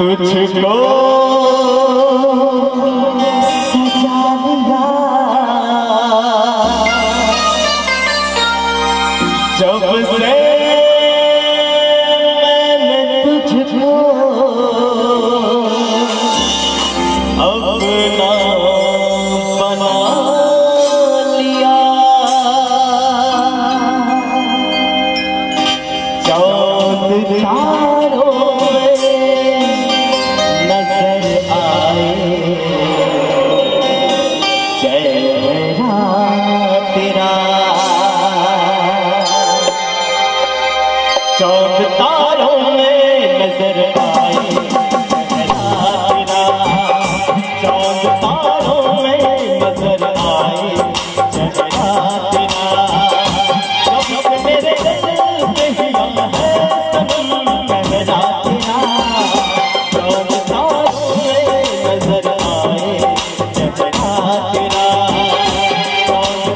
तुझको सजा दिया जब से मैंने तुझको अपना बना लिया। चाँद तारों चाँद तारों में नजर आए चेहरा तेरा। चाँद तारों में नजर आए चेहरा तेरा। जब मेरे दिल पे हिया है सनम चेहरा तेरा। चाँद तारों में नजर आए चेहरा तेरा। चाँद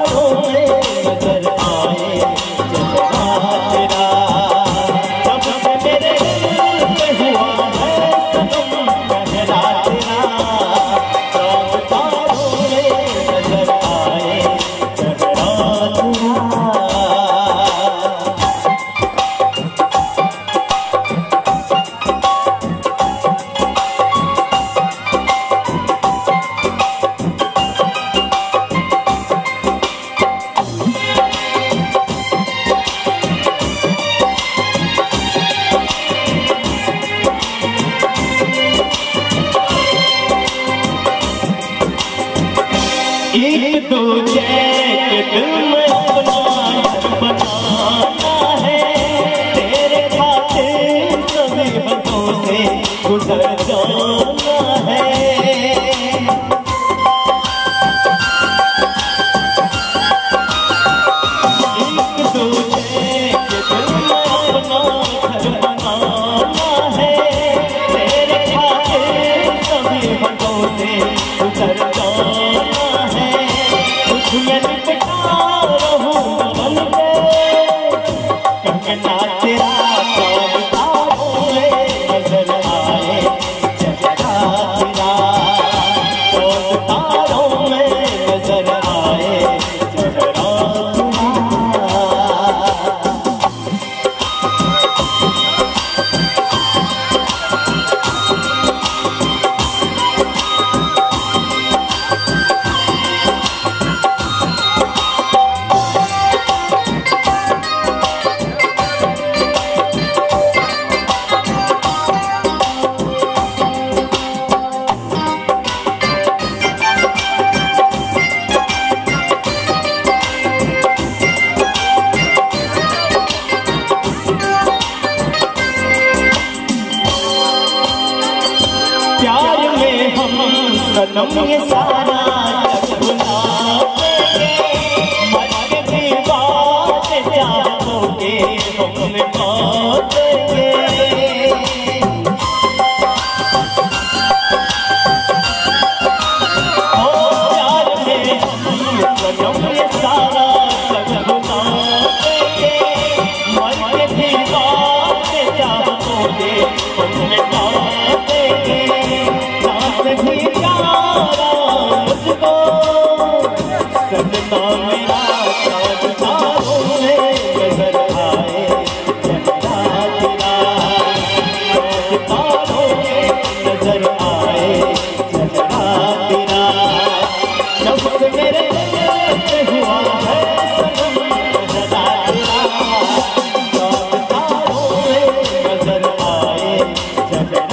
तारों में नजर आए चेहरा तेरा। एक दूजे के दिल में अपना बनाना है। तेरे खातिर सभी हदों से गुजर जाना है। एक दूजे के दिल में अपना घर बनाना है। तेरे खातिर सभी हदों से गुजर जाना है। मैं लिपटा रहूं बन के कंगना तेरा। चाँद तारों में नजर आए चेहरा तेरा। चाँद तारों में नजर आए चेहरा तेरा। प्यार में हम सनम ये सारा जग भुला देंगे। मर के भी बात चाहों के हम निभा देंगे। ओ प्यार में हम सनम ये सारा जग भुला देंगे। मर के भी बात चाहों के हम निभा देंगे। भी प्यारा मुझको सजता मेरा। चाँद तारों में नजर आए चेहरा तेरा। चाँद तारों में नजर आए चेहरा तेरा। जब से मेरे दिल पे हुआ है सनम चेहरा तेरा। चाँद तारों में नजर आए चेहरा